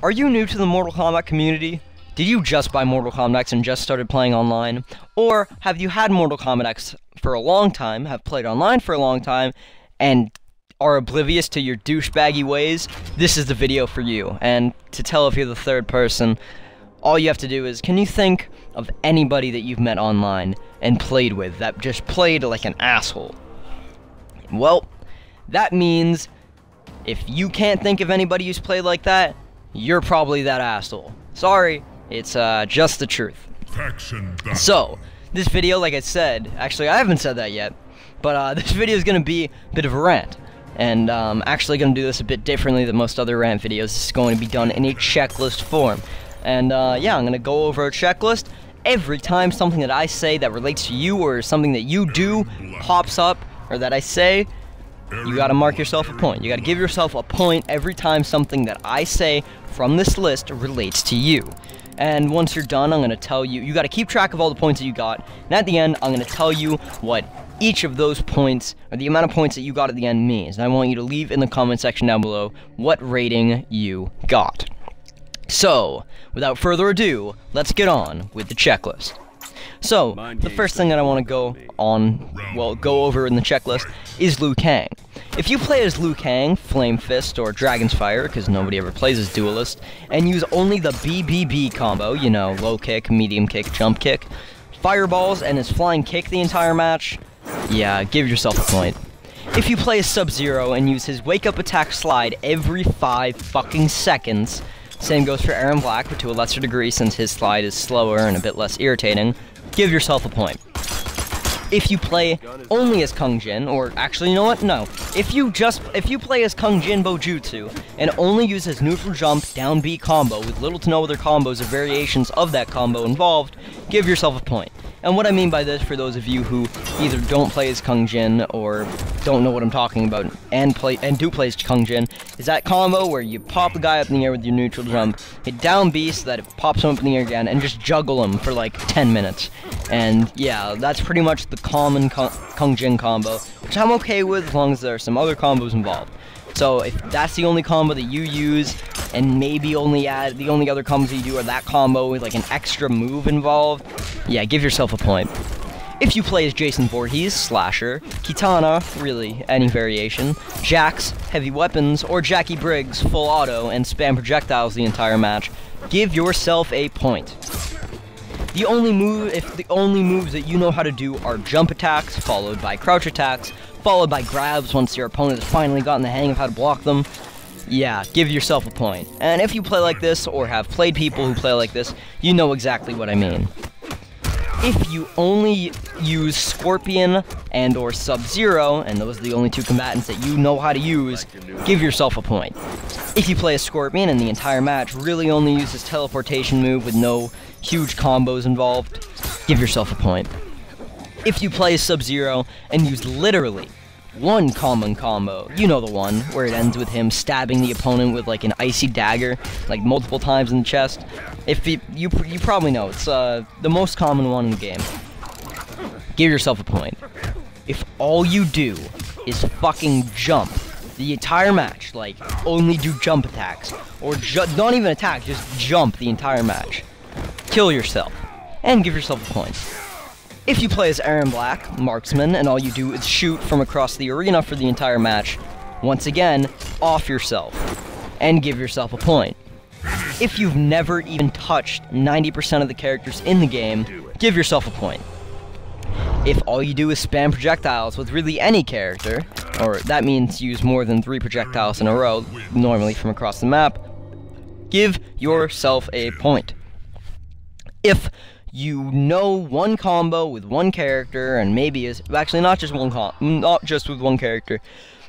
Are you new to the Mortal Kombat community? Did you just buy Mortal Kombat X and just started playing online? Or have you had Mortal Kombat X for a long time, have played online for a long time, and are oblivious to your douchebaggy ways? This is the video for you. And to tell if you're the third person, all you have to do is, can you think of anybody that you've met online and played with that just played like an asshole? Well, that means if you can't think of anybody who's played like that, you're probably that asshole. Sorry, it's just the truth. So, this video, like I said, actually I haven't said that yet, but this video is going to be a bit of a rant. And I'm actually going to do this a bit differently than most other rant videos. This is going to be done in a checklist form. And yeah, I'm going to go over a checklist. Every time something that I say that relates to you or something that you do pops up, or that I say, you gotta mark yourself a point. You gotta give yourself a point every time something that I say from this list relates to you. And once you're done, I'm gonna tell you, you gotta keep track of all the points that you got, and at the end, I'm gonna tell you what each of those points, or the amount of points that you got at the end means. And I want you to leave in the comment section down below what rating you got. So, without further ado, let's get on with the checklist. So, the first thing that I want to go over in the checklist is Liu Kang. If you play as Liu Kang, Flame Fist, or Dragon's Fire, because nobody ever plays as Duelist, and use only the BBB combo, you know, low kick, medium kick, jump kick, fireballs, and his flying kick the entire match, yeah, give yourself a point. If you play as Sub-Zero and use his wake-up attack slide every 5 fucking seconds, same goes for Aaron Black, but to a lesser degree since his slide is slower and a bit less irritating, give yourself a point. If you play only as Kung Jin, or actually, you know what? No. If you play as Kung Jin Bojutsu and only use his neutral jump down B combo with little to no other combos or variations of that combo involved, give yourself a point. And what I mean by this, for those of you who either don't play as Kung Jin or don't know what I'm talking about and do play as Kung Jin, is that combo where you pop the guy up in the air with your neutral jump, hit down B so that it pops him up in the air again, and just juggle him for like 10 minutes. And yeah, that's pretty much the common Kung Jin combo, which I'm okay with as long as there are some other combos involved. So if that's the only combo that you use, and maybe the only other combos you do are that combo with like an extra move involved, yeah, give yourself a point. If you play as Jason Voorhees, Slasher, Kitana, really any variation, Jax, heavy weapons, or Jackie Briggs, full auto, and spam projectiles the entire match, give yourself a point. If the only moves that you know how to do are jump attacks, followed by crouch attacks, followed by grabs once your opponent has finally gotten the hang of how to block them, yeah, give yourself a point. And if you play like this, or have played people who play like this, you know exactly what I mean. If you only use Scorpion and or Sub-Zero, and those are the only two combatants that you know how to use, give yourself a point. If you play a Scorpion and the entire match really only uses teleportation move with no huge combos involved, give yourself a point. If you play Sub-Zero and use literally one common combo, you know the one, where it ends with him stabbing the opponent with like an icy dagger, like multiple times in the chest. If you probably know, it's the most common one in the game. Give yourself a point. If all you do is fucking jump the entire match, like only do jump attacks, or not even attack, just jump the entire match, kill yourself, and give yourself a point. If you play as Aaron Black, Marksman, and all you do is shoot from across the arena for the entire match, once again, off yourself, and give yourself a point. If you've never even touched 90% of the characters in the game, give yourself a point. If all you do is spam projectiles with really any character, or that means use more than 3 projectiles in a row, normally from across the map, give yourself a point. If you know one combo with one character, and maybe is actually not just with one character,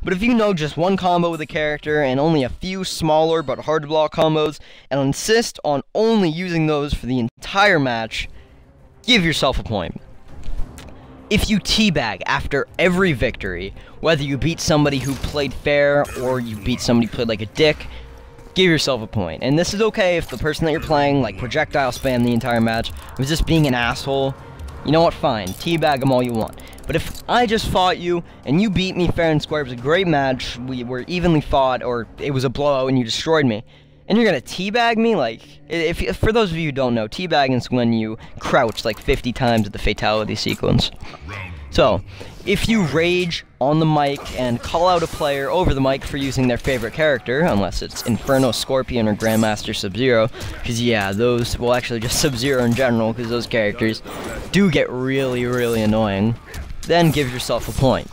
but if you know just one combo with a character and only a few smaller but hard to block combos, and insist on only using those for the entire match, give yourself a point. If you teabag after every victory, whether you beat somebody who played fair or you beat somebody who played like a dick, give yourself a point. And this is okay if the person that you're playing, like, projectile spam the entire match, was just being an asshole. You know what, fine, teabag them all you want. But if I just fought you, and you beat me fair and square, it was a great match, we were evenly fought, or it was a blowout and you destroyed me, and you're gonna teabag me? Like, if for those of you who don't know, teabagging is when you crouch like 50 times at the fatality sequence. So, if you rage on the mic and call out a player over the mic for using their favorite character, unless it's Inferno Scorpion or Grandmaster Sub-Zero, because yeah, those, well actually just Sub-Zero in general, because those characters do get really, really annoying, then give yourself a point.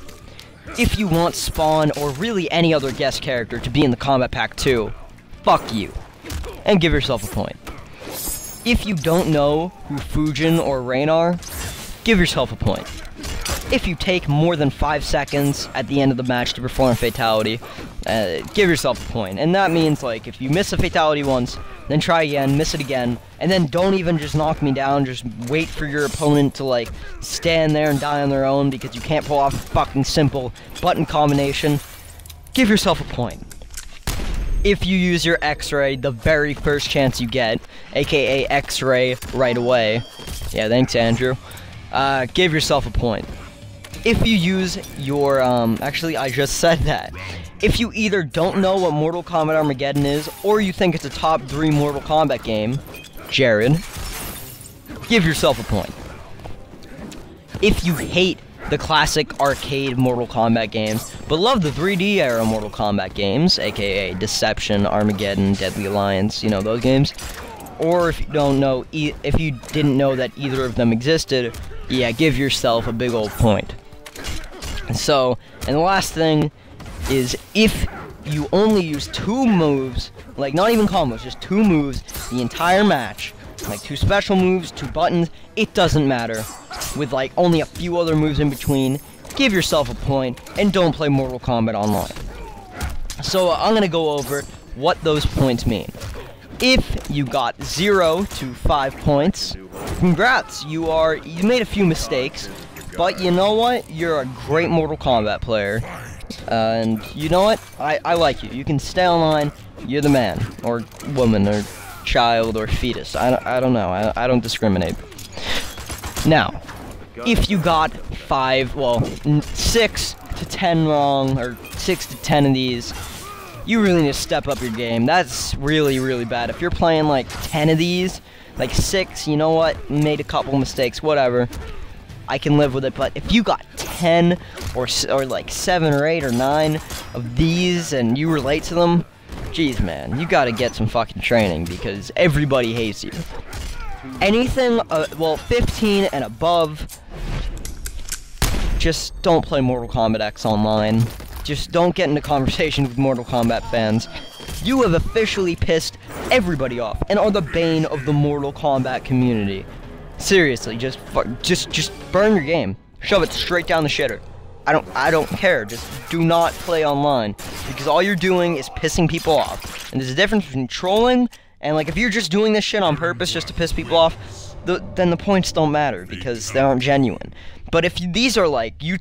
If you want Spawn or really any other guest character to be in the Combat Pack 2, fuck you, and give yourself a point. If you don't know who Fujin or Rain are, give yourself a point. If you take more than 5 seconds at the end of the match to perform a fatality, give yourself a point. And that means, like, if you miss a fatality once, then try again, miss it again, and then don't even just knock me down, just wait for your opponent to, like, stand there and die on their own because you can't pull off a fucking simple button combination, give yourself a point. If you use your X-ray the very first chance you get, aka X-ray right away, yeah, thanks Andrew, give yourself a point. If you use your, actually I just said that. If you either don't know what Mortal Kombat Armageddon is, or you think it's a top 3 Mortal Kombat game, Jared, give yourself a point. If you hate the classic arcade Mortal Kombat games, but love the 3D era Mortal Kombat games, aka Deception, Armageddon, Deadly Alliance, you know, those games, or if you don't know, if you didn't know that either of them existed, yeah, give yourself a big old point. So, and the last thing is, if you only use 2 moves, like not even combos, just 2 moves the entire match, like 2 special moves, 2 buttons, it doesn't matter, with like only a few other moves in between, give yourself a point, and don't play Mortal Kombat Online. So I'm gonna go over what those points mean. If you got 0 to 5 points, congrats, you made a few mistakes, but you know what? You're a great Mortal Kombat player, and you know what? I like you. You can stay online. You're the man, or woman, or child, or fetus. I don't know. I don't discriminate. Now, if you got 6 to 10 wrong, or 6 to 10 of these, you really need to step up your game. That's really, really bad. If you're playing like 10 of these, like 6, you know what? Made a couple mistakes, whatever. I can live with it, but if you got 10 or like 7 or 8 or 9 of these and you relate to them, geez, man, you gotta get some fucking training because everybody hates you. Anything, 15 and above, just don't play Mortal Kombat X Online. Just don't get into conversation with Mortal Kombat fans. You have officially pissed everybody off and are the bane of the Mortal Kombat community. Seriously, just burn your game. Shove it straight down the shitter. I don't care. Just do not play online because all you're doing is pissing people off. And there's a difference between trolling and, like, if you're just doing this shit on purpose just to piss people off, then the points don't matter because they aren't genuine. But if these are like, you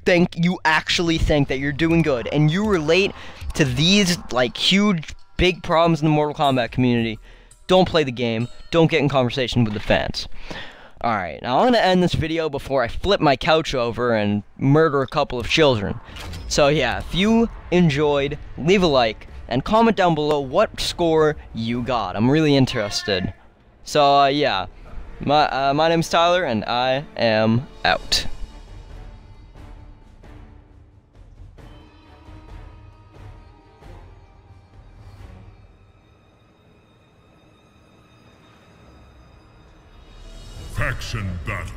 actually think that you're doing good and you relate to these like huge big problems in the Mortal Kombat community, don't play the game. Don't get in conversation with the fans. Alright, now I'm going to end this video before I flip my couch over and murder a couple of children. So yeah, if you enjoyed, leave a like, and comment down below what score you got. I'm really interested. So yeah, my name's Tyler, and I am out. Faction battle.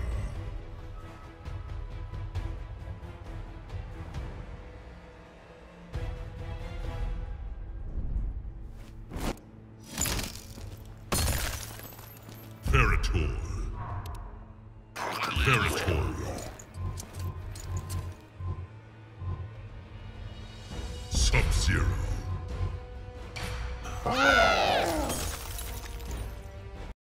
Territory. Sub-Zero.